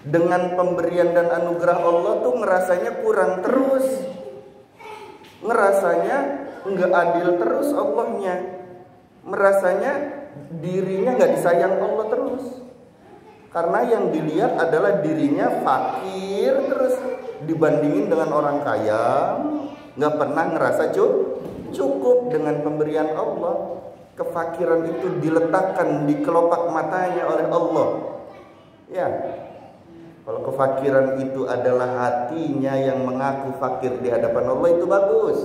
dengan pemberian dan anugerah Allah tuh ngerasanya kurang terus, ngerasanya nggak adil terus Allahnya, merasanya dirinya nggak disayang Allah terus. Karena yang dilihat adalah dirinya fakir terus dibandingin dengan orang kaya, nggak pernah ngerasa cukup dengan pemberian Allah. Kefakiran itu diletakkan di kelopak matanya oleh Allah. Ya, kalau kefakiran itu adalah hatinya yang mengaku fakir di hadapan Allah, itu bagus.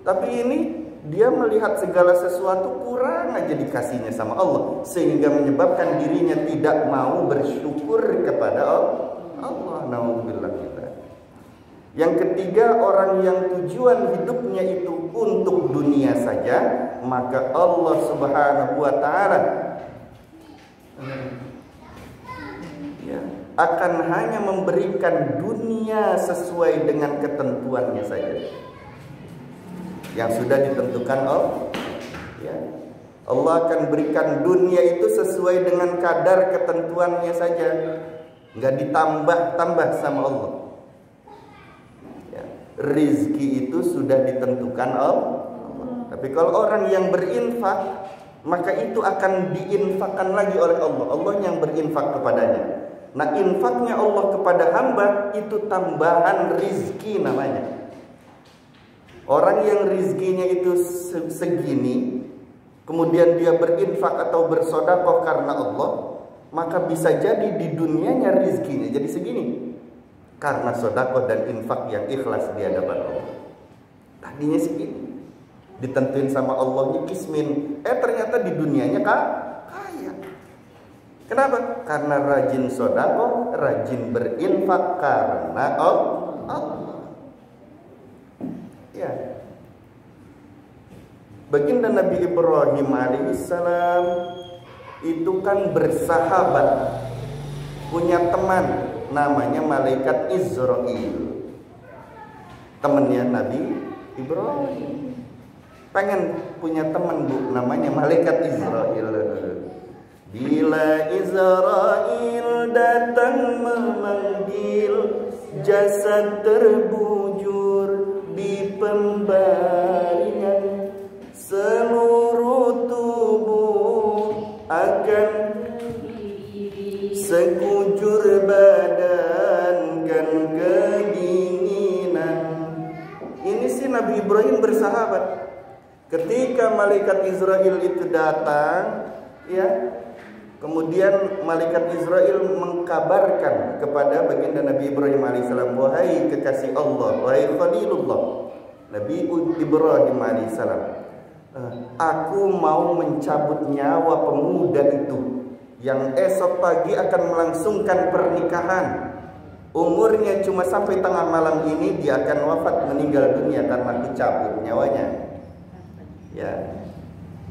Tapi ini dia melihat segala sesuatu kurang aja dikasihnya sama Allah, sehingga menyebabkan dirinya tidak mau bersyukur kepada Allah. Nauzubillah kita. Yang ketiga, orang yang tujuan hidupnya itu untuk dunia saja, maka Allah Subhanahu wa taala akan hanya memberikan dunia sesuai dengan ketentuannya saja, yang sudah ditentukan Allah. Allah akan berikan dunia itu sesuai dengan kadar ketentuannya saja, nggak ditambah-tambah sama Allah. Rizki itu sudah ditentukan Allah. Tapi kalau orang yang berinfak, maka itu akan diinfakkan lagi oleh Allah. Allah yang berinfak kepadanya. Nah, infaknya Allah kepada hamba itu tambahan rizki namanya. Orang yang rizkinya itu segini, kemudian dia berinfak atau bersedekah karena Allah, maka bisa jadi di dunianya rizkinya jadi segini, karena sedekah dan infak yang ikhlas di hadapan Allah. Tadinya segini, ditentuin sama Allah kismin, ternyata di dunianya kaya. Kenapa? Karena rajin sedekah, rajin berinfak karena Allah. Ya. Baginda Nabi Ibrahim alaihissalam itu kan bersahabat, punya teman namanya malaikat Israil, temannya Nabi Ibrahim. Pengen punya teman bu, namanya malaikat Israil. Bila Israil datang memanggil, jasad terbujur di pembaringan, seluruh tubuh akan sekujur badan kan kedinginan. Ini sih Nabi Ibrahim bersahabat. Ketika malaikat Israil itu datang, ya, kemudian malaikat Israil mengkabarkan kepada baginda Nabi Ibrahim alaihissalam, wahai kekasih Allah, wahai Khalilullah, Nabi Ibrahim alaihissalam, aku mau mencabut nyawa pemuda itu yang esok pagi akan melangsungkan pernikahan. Umurnya cuma sampai tengah malam ini, dia akan wafat, meninggal dunia karena dicabut nyawanya. Ya,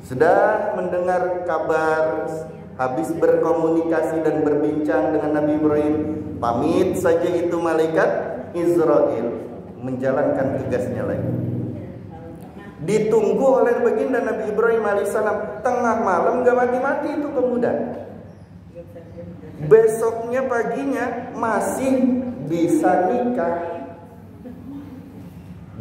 sudah mendengar kabar, habis berkomunikasi dan berbincang dengan Nabi Ibrahim, pamit saja itu malaikat Israil menjalankan tugasnya lagi. Ditunggu oleh baginda Nabi Ibrahim alaihissalam, tengah malam gak mati-mati itu pemuda. Besoknya paginya masih bisa nikah.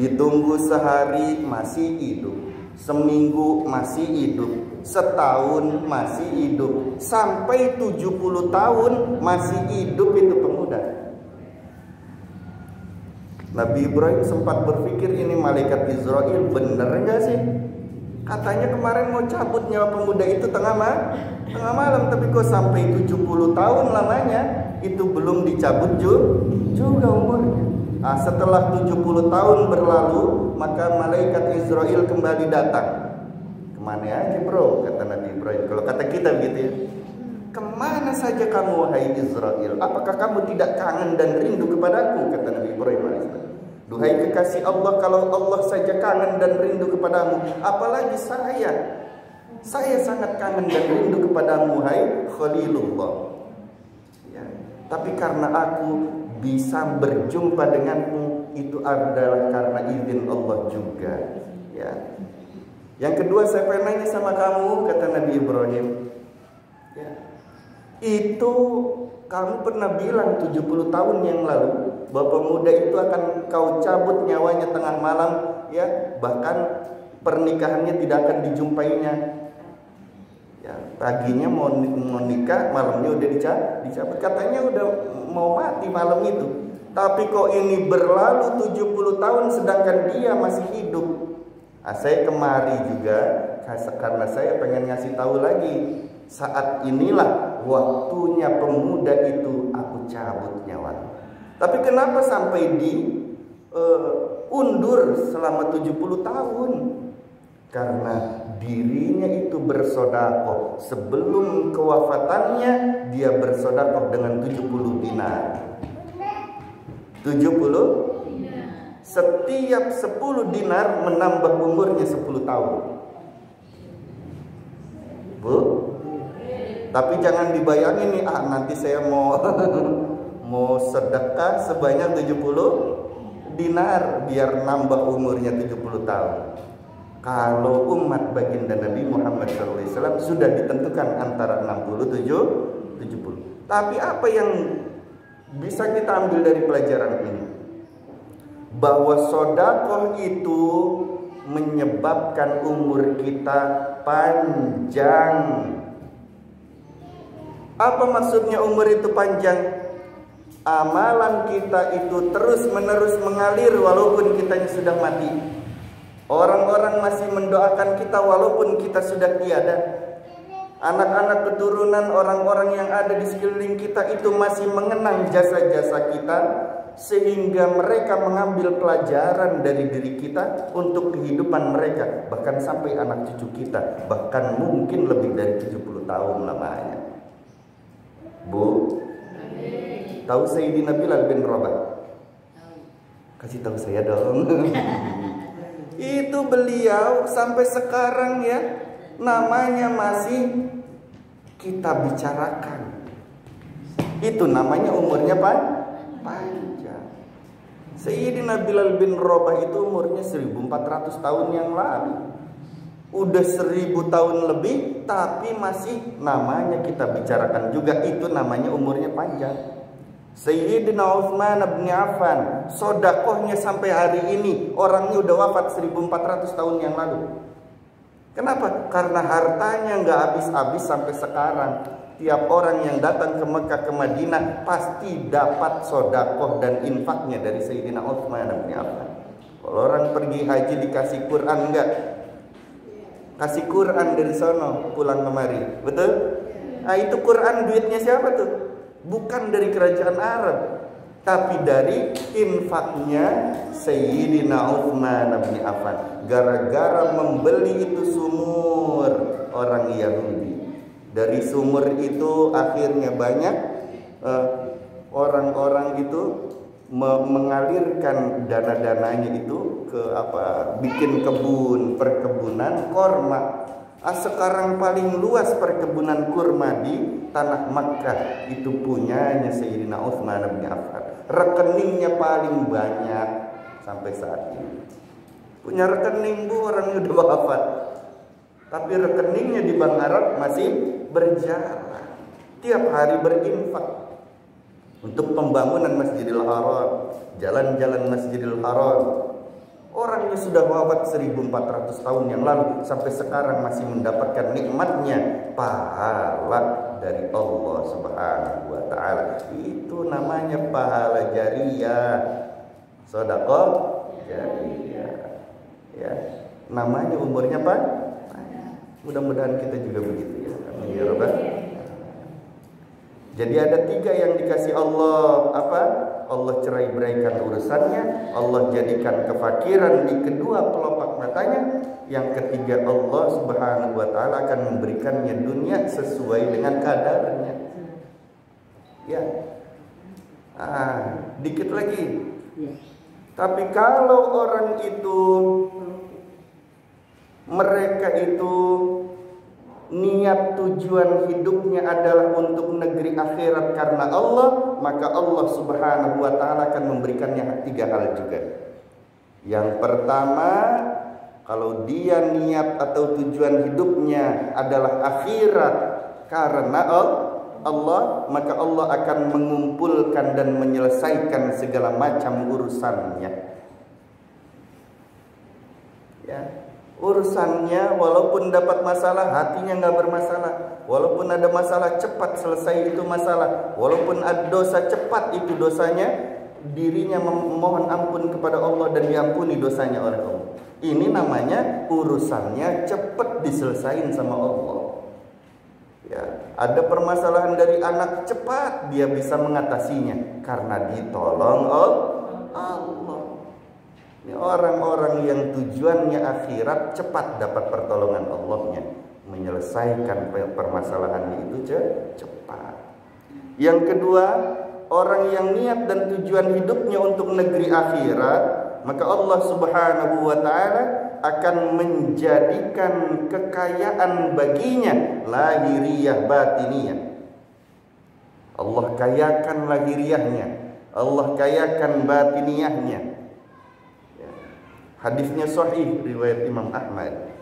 Ditunggu sehari masih hidup, seminggu masih hidup, setahun masih hidup, sampai 70 tahun masih hidup itu pemuda. Nabi Ibrahim sempat berpikir, ini malaikat Israil bener enggak sih? Katanya kemarin mau cabut nyawa pemuda itu tengah malam, tapi kok sampai 70 tahun lamanya itu belum dicabut juga umurnya. Nah, setelah 70 tahun berlalu, maka malaikat Israil kembali datang. Kemana aja bro, kata Nabi Ibrahim. Kalau kata kita begitu ya, kemana saja kamu wahai Israil? Apakah kamu tidak kangen dan rindu kepadaku? Kata Nabi Ibrahim alaihissalam. Duhai kekasih Allah, kalau Allah saja kangen dan rindu kepadamu, apalagi saya. Saya sangat kangen dan rindu kepadamu, hai Khalilullah. Ya. Tapi karena aku bisa berjumpa denganmu, itu adalah karena izin Allah juga. Ya. Yang kedua, saya pengen nanya sama kamu, kata Nabi Ibrahim. Ya. Itu kamu pernah bilang 70 tahun yang lalu bahwa pemuda itu akan kau cabut nyawanya tengah malam, ya, bahkan pernikahannya tidak akan dijumpainya. Ya, paginya mau nikah, malamnya udah dicabut. Katanya udah mau mati malam itu. Tapi kok ini berlalu 70 tahun sedangkan dia masih hidup. Nah, saya kemari juga karena saya pengen ngasih tahu lagi. Saat inilah waktunya pemuda itu aku cabut nyawa. Tapi kenapa sampai undur selama 70 tahun? Karena dirinya itu bersedekah. Sebelum kewafatannya dia bersedekah dengan 70 dinar. 70 setiap 10 dinar menambah umurnya 10 tahun. Bu, tapi jangan dibayangin nih, nanti saya mau mau sedekah sebanyak 70 dinar biar nambah umurnya 70 tahun. Kalau umat baginda Nabi Muhammad SAW sudah ditentukan antara 60 70. Tapi apa yang bisa kita ambil dari pelajaran ini? Bahwa sedekah itu menyebabkan umur kita panjang. Apa maksudnya umur itu panjang? Amalan kita itu terus-menerus mengalir walaupun kitanya sudah mati. Orang-orang masih mendoakan kita walaupun kita sudah tiada. Anak-anak keturunan orang-orang yang ada di sekeliling kita itu masih mengenang jasa-jasa kita, sehingga mereka mengambil pelajaran dari diri kita untuk kehidupan mereka, bahkan sampai anak cucu kita, bahkan mungkin lebih dari 70 tahun lamanya. Bu, tahu Sayyidina Bilal bin Rabah? Kasih tahu saya dong. Itu beliau sampai sekarang ya, namanya masih kita bicarakan. Itu namanya umurnya panjang. Sayyidina Bilal bin Rabah itu umurnya 1400 tahun yang lalu. Udah 1000 tahun lebih, tapi masih namanya kita bicarakan juga. Itu namanya umurnya panjang. Sayyidina Utsman bin Affan, sedekahnya sampai hari ini, orangnya udah wafat 1400 tahun yang lalu. Kenapa? Karena hartanya nggak habis-habis sampai sekarang. Tiap orang yang datang ke Mekah, ke Madinah pasti dapat sedekah dan infaknya dari Sayyidina Utsman bin Affan. Kalau orang pergi haji dikasih Quran enggak? Kasih Quran dari sono pulang kemari, betul? Nah, itu Quran duitnya siapa tuh? Bukan dari kerajaan Arab, tapi dari infaknya Sayyidina Utsman bin Affan. Gara-gara membeli itu sumur orang Yahudi. Dari sumur itu akhirnya banyak orang-orang itu mengalirkan dana-dananya itu ke bikin kebun, perkebunan korma. Sekarang paling luas perkebunan kurma di tanah Makkah itu punyanya Sayyidina Utsman bin Affan. Rekeningnya paling banyak sampai saat ini. Punya rekening, Bu, orangnya udah wafat, tapi rekeningnya di Bank Arab masih berjalan. Tiap hari berinfak untuk pembangunan Masjidil Haram, jalan-jalan Masjidil Haram. Orangnya sudah wafat 1400 tahun yang lalu, sampai sekarang masih mendapatkan nikmatnya, pahala dari Allah Subhanahu wa taala. Itu namanya pahala jariyah, sedekah jariyah. Ya, namanya umurnya panjang. Mudah-mudahan kita juga begitu ya. Amin ya rabbal. Jadi ada 3 yang dikasih Allah Allah cerai beraikan urusannya, Allah jadikan kefakiran di kedua pelopak matanya. Yang ketiga, Allah Subhanahu wa taala akan memberikannya dunia sesuai dengan kadarnya. Ya. Dikit lagi. Tapi kalau orang itu mereka itu niat tujuan hidupnya adalah untuk negeri akhirat karena Allah, maka Allah Subhanahu wa taala akan memberikannya 3 hal juga. Yang pertama, kalau dia niat atau tujuan hidupnya adalah akhirat karena Allah, maka Allah akan mengumpulkan dan menyelesaikan segala macam urusannya. Ya, urusannya walaupun dapat masalah, hatinya nggak bermasalah. Walaupun ada masalah, cepat selesai itu masalah. Walaupun ada dosa, cepat itu dosanya, dirinya memohon ampun kepada Allah dan diampuni dosanya oleh Allah. Ini namanya urusannya cepat diselesaikan sama Allah. Ya, ada permasalahan dari anak, cepat dia bisa mengatasinya karena ditolong Allah. Ini orang-orang yang tujuannya akhirat, cepat dapat pertolongan Allahnya, menyelesaikan permasalahannya itu cepat. Yang kedua, orang yang niat dan tujuan hidupnya untuk negeri akhirat, maka Allah Subhanahu wa ta'ala akan menjadikan kekayaan baginya lahiriah batiniyah. Allah kayakan lahiriahnya, Allah kayakan batiniyahnya. Ya. Hadisnya sahih riwayat Imam Ahmad.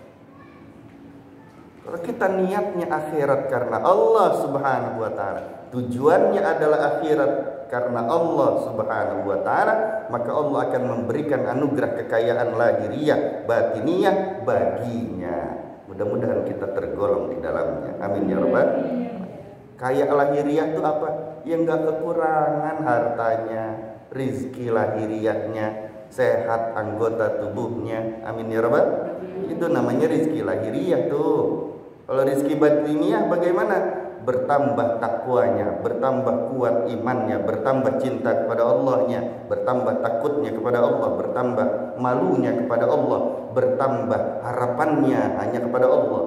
Kalau kita niatnya akhirat karena Allah Subhanahu wa ta'ala, tujuannya adalah akhirat karena Allah Subhanahu wa ta'ala, maka Allah akan memberikan anugerah kekayaan lahiriah batiniyah baginya. Mudah-mudahan kita tergolong di dalamnya. Amin ya rabbal. Kaya lahiriah itu apa? Yang gak kekurangan hartanya, rizki lahiriahnya, sehat anggota tubuhnya. Amin ya rabbal. Itu namanya rizki lahiriah tuh. Kalau rizki batiniyah bagaimana? Bertambah takwanya, bertambah kuat imannya, bertambah cinta kepada Allahnya, bertambah takutnya kepada Allah, bertambah malunya kepada Allah, bertambah harapannya hanya kepada Allah.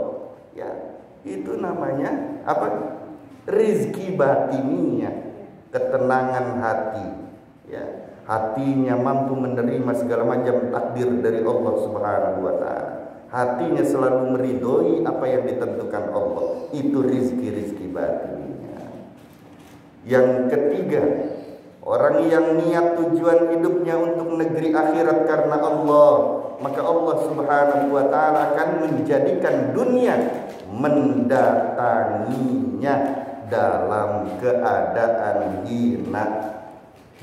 Ya, itu namanya apa? Rizki batiniyah, ketenangan hati. Ya, hatinya mampu menerima segala macam takdir dari Allah Subhanahu wa ta'ala. Hatinya selalu meridhoi apa yang ditentukan Allah. Itu rizki-rizki batinnya. Yang ketiga, orang yang niat tujuan hidupnya untuk negeri akhirat karena Allah, maka Allah Subhanahu wa ta'ala akan menjadikan dunia mendatanginya dalam keadaan hina.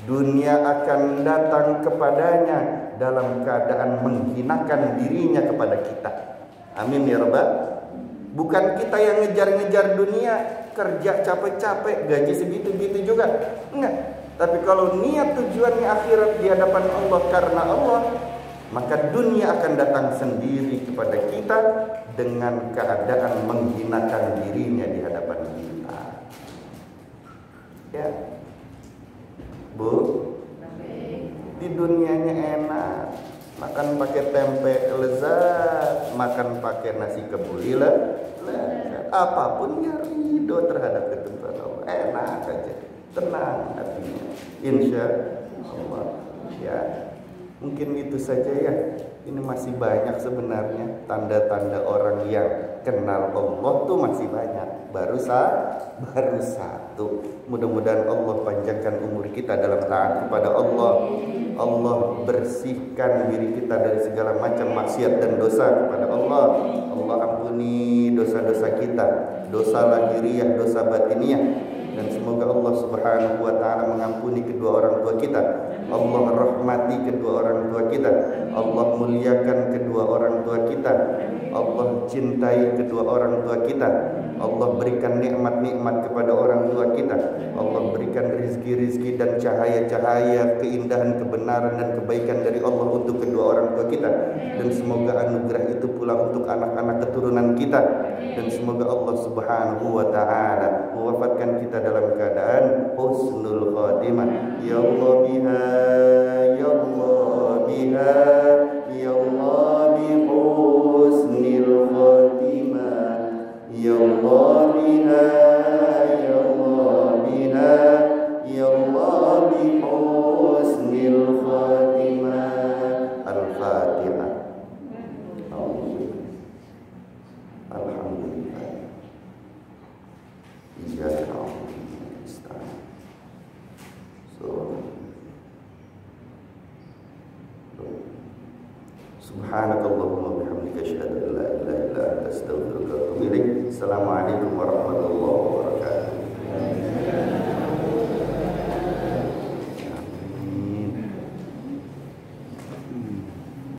Dunia akan datang kepadanya dalam keadaan menghinakan dirinya kepada kita. Amin ya rabbal. Bukan kita yang ngejar-ngejar dunia, kerja capek-capek, gaji segitu-gitu juga. Enggak. Tapi kalau niat tujuannya akhirat di hadapan Allah karena Allah, maka dunia akan datang sendiri kepada kita dengan keadaan menghinakan dirinya di hadapan kita. Ya. Bu, di dunianya enak, makan pakai tempe lezat, makan pakai nasi kebuli lezat, apapun ya ridho terhadap ketentuan Allah, enak aja, tenang hatinya, insya Allah. Ya, mungkin itu saja ya. Ini masih banyak sebenarnya tanda-tanda orang yang kenal Allah tuh masih banyak. Baru satu. Mudah-mudahan Allah panjangkan umur kita dalam taat kepada Allah. Allah bersihkan diri kita dari segala macam maksiat dan dosa kepada Allah. Allah ampuni dosa-dosa kita, dosa lahiriah, dosa batiniyah. Dan semoga Allah Subhanahu wa ta'ala mengampuni kedua orang tua kita. Allah rahmati kedua orang tua kita. Allah muliakan kedua orang tua kita. Allah cintai kedua orang tua kita. Allah berikan nikmat-nikmat kepada orang tua kita. Allah berikan rizki-rizki dan cahaya-cahaya keindahan, kebenaran dan kebaikan dari Allah untuk kedua orang tua kita. Dan semoga anugerah itu pula untuk anak-anak keturunan kita. Dan semoga Allah Subhanahu wa ta'ala mewafatkan kita dalam keadaan husnul khatimah. Ya Allah biha, ya Allah biha, ya Allah bi husnil khatimah. Ya Allah biha, ya Allah biha, ya Allah bi husnil khatimah. Al-Fatihah. Alhamdulillah. Iyyaka na'budu wa iyyaka nasta'in. Subhanakallahumma bihamdika asyhadu an la ilaha illa anta astaghfiruka wa atubu ilaik. Assalamualaikum warahmatullahi wabarakatuh.